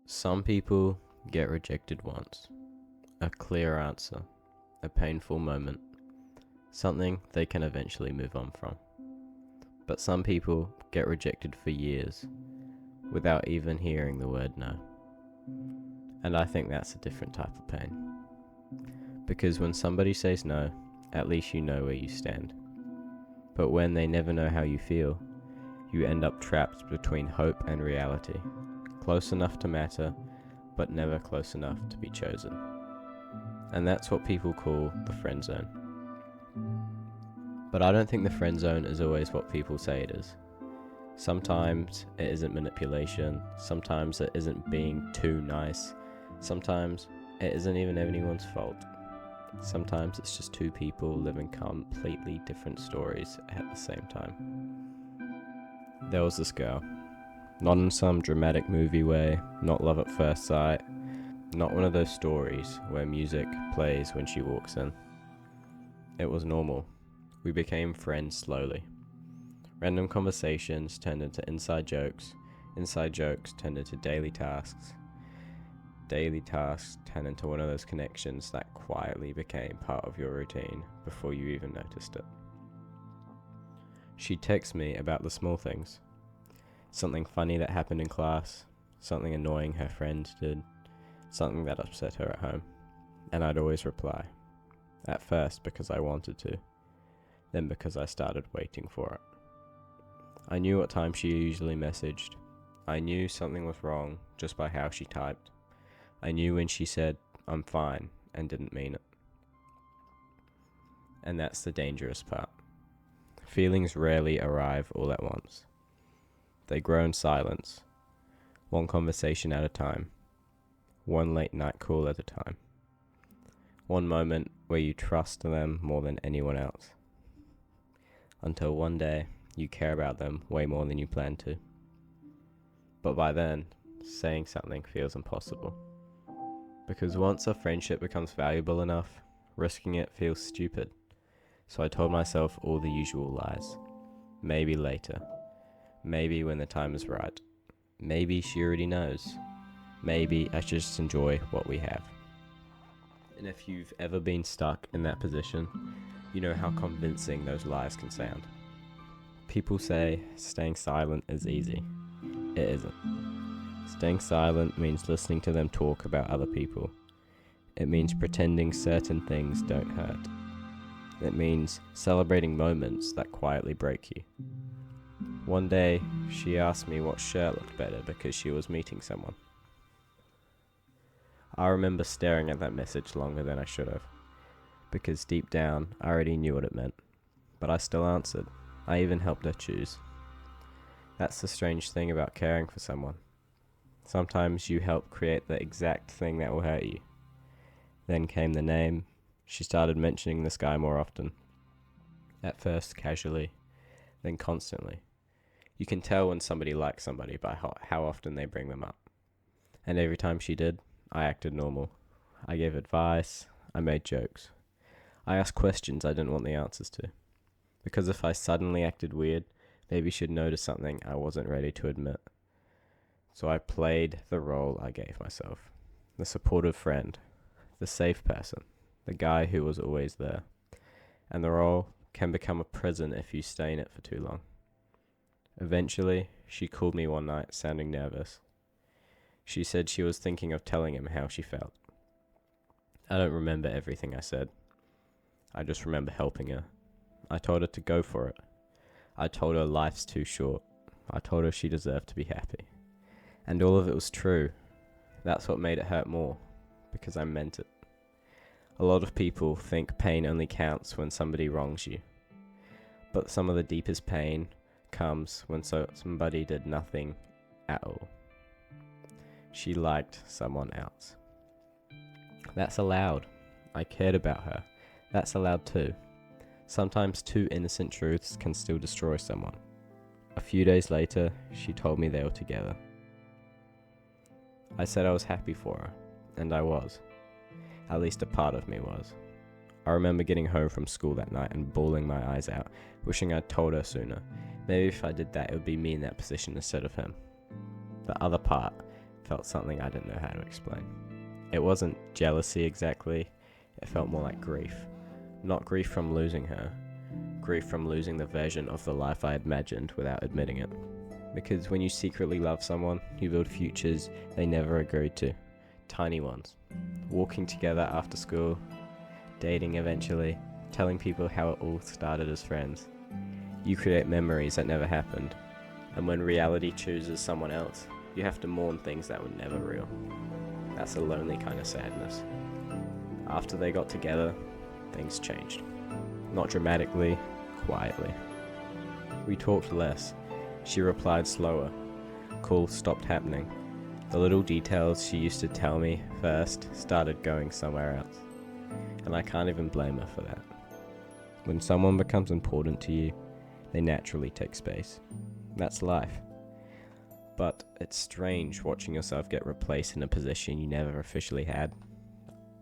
Some people get rejected once. A clear answer, a painful moment, something they can eventually move on from. But some people get rejected for years without even hearing the word no. And I think that's a different type of pain. Because when somebody says no, at least you know where you stand. But when they never know how you feel, you end up trapped between hope and reality, close enough to matter, but never close enough to be chosen. And that's what people call the friend zone. But I don't think the friend zone is always what people say it is. Sometimes it isn't manipulation, sometimes it isn't being too nice, sometimes it isn't even anyone's fault. Sometimes it's just two people living completely different stories at the same time. There was this girl, not in some dramatic movie way, not love at first sight, not one of those stories where music plays when she walks in. It was normal. We became friends slowly. Random conversations turned into inside jokes turned into daily tasks turned into one of those connections that quietly became part of your routine before you even noticed it. She'd text me about the small things. Something funny that happened in class, something annoying her friend did, something that upset her at home. And I'd always reply. At first because I wanted to, then because I started waiting for it. I knew what time she usually messaged. I knew something was wrong just by how she typed. I knew when she said, "I'm fine," and didn't mean it. And that's the dangerous part. Feelings rarely arrive all at once. They grow in silence, one conversation at a time, one late night call at a time, one moment where you trust them more than anyone else, until one day you care about them way more than you planned to. But by then, saying something feels impossible. Because once a friendship becomes valuable enough, risking it feels stupid. So I told myself all the usual lies. Maybe later. Maybe when the time is right. Maybe she already knows. Maybe I should just enjoy what we have. And if you've ever been stuck in that position, you know how convincing those lies can sound. People say staying silent is easy. It isn't. Staying silent means listening to them talk about other people. It means pretending certain things don't hurt. It means celebrating moments that quietly break you. One day, she asked me what shirt looked better because she was meeting someone. I remember staring at that message longer than I should have, because deep down, I already knew what it meant. But I still answered. I even helped her choose. That's the strange thing about caring for someone. Sometimes you help create the exact thing that will hurt you. Then came the name. She started mentioning this guy more often. At first casually, then constantly. You can tell when somebody likes somebody by how often they bring them up. And every time she did, I acted normal. I gave advice. I made jokes. I asked questions I didn't want the answers to. Because if I suddenly acted weird, maybe she'd notice something I wasn't ready to admit. So I played the role I gave myself. The supportive friend. The safe person. The guy who was always there. And the role can become a prison if you stay in it for too long. Eventually, she called me one night, sounding nervous. She said she was thinking of telling him how she felt. I don't remember everything I said. I just remember helping her. I told her to go for it. I told her life's too short. I told her she deserved to be happy. And all of it was true. That's what made it hurt more, because I meant it. A lot of people think pain only counts when somebody wrongs you. But some of the deepest pain comes when somebody did nothing at all. She liked someone else. That's allowed. I cared about her. That's allowed too. Sometimes two innocent truths can still destroy someone. A few days later, she told me they were together. I said I was happy for her, and I was. At least a part of me was. I remember getting home from school that night and bawling my eyes out, wishing I'd told her sooner. Maybe if I did that, it would be me in that position instead of him. The other part, felt something I didn't know how to explain. It wasn't jealousy exactly, it felt more like grief. Not grief from losing her, grief from losing the version of the life I had imagined without admitting it. Because when you secretly love someone, you build futures they never agreed to. Tiny ones. Walking together after school, dating eventually, telling people how it all started as friends. You create memories that never happened. And when reality chooses someone else, you have to mourn things that were never real. That's a lonely kind of sadness. After they got together, things changed. Not dramatically, quietly. We talked less. She replied slower. Calls stopped happening. The little details she used to tell me first started going somewhere else. And I can't even blame her for that. When someone becomes important to you, they naturally take space. That's life. But it's strange watching yourself get replaced in a position you never officially had.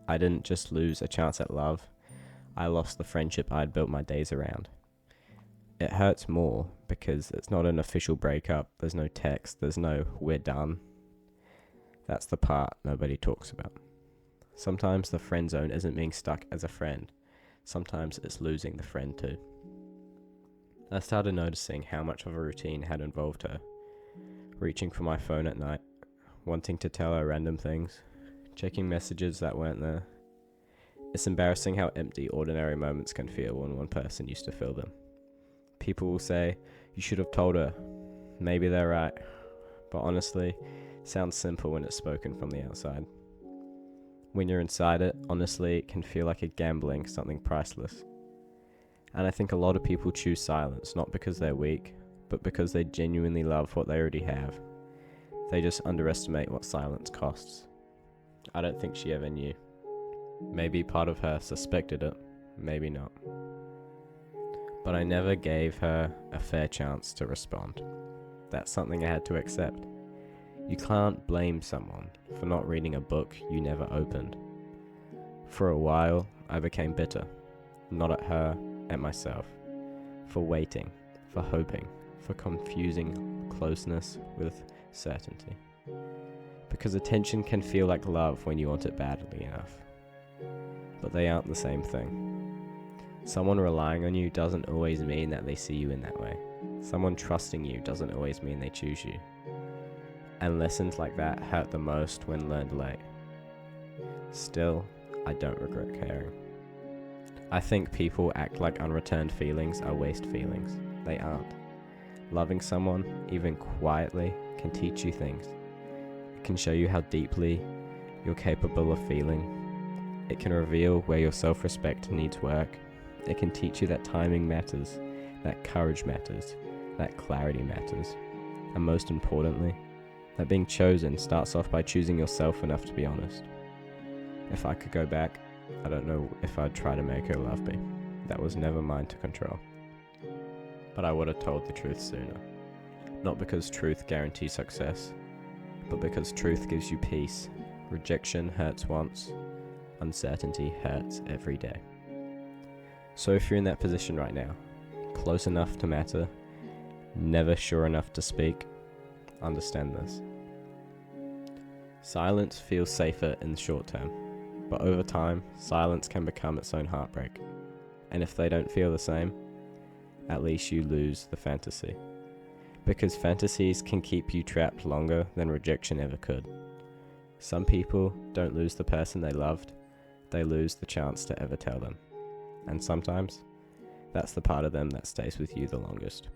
I didn't just lose a chance at love, I lost the friendship I'd built my days around. It hurts more because it's not an official breakup, there's no text, there's no "we're done." That's the part nobody talks about. Sometimes the friend zone isn't being stuck as a friend, sometimes it's losing the friend too. I started noticing how much of a routine had involved her. Reaching for my phone at night, wanting to tell her random things, checking messages that weren't there. It's embarrassing how empty ordinary moments can feel when one person used to fill them. People will say, "You should have told her." Maybe they're right, but honestly, it sounds simple when it's spoken from the outside. When you're inside it, honestly, it can feel like a gambling, something priceless. And I think a lot of people choose silence, not because they're weak, but because they genuinely love what they already have. They just underestimate what silence costs. I don't think she ever knew. Maybe part of her suspected it, maybe not. But I never gave her a fair chance to respond. That's something I had to accept. You can't blame someone for not reading a book you never opened. For a while, I became bitter. Not at her, at myself. For waiting, for hoping, for confusing closeness with certainty. Because attention can feel like love when you want it badly enough. But they aren't the same thing. Someone relying on you doesn't always mean that they see you in that way. Someone trusting you doesn't always mean they choose you. And lessons like that hurt the most when learned late. Still, I don't regret caring. I think people act like unreturned feelings are waste feelings. They aren't. Loving someone, even quietly, can teach you things. It can show you how deeply you're capable of feeling. It can reveal where your self-respect needs work. It can teach you that timing matters, that courage matters, that clarity matters. And most importantly, that being chosen starts off by choosing yourself enough to be honest. If I could go back, I don't know if I'd try to make her love me. That was never mine to control. But I would have told the truth sooner. Not because truth guarantees success, but because truth gives you peace. Rejection hurts once, uncertainty hurts every day. So if you're in that position right now, close enough to matter, never sure enough to speak, understand this. Silence feels safer in the short term, but over time, silence can become its own heartbreak. And if they don't feel the same, at least you lose the fantasy. Because fantasies can keep you trapped longer than rejection ever could. Some people don't lose the person they loved, they lose the chance to ever tell them. And sometimes, that's the part of them that stays with you the longest.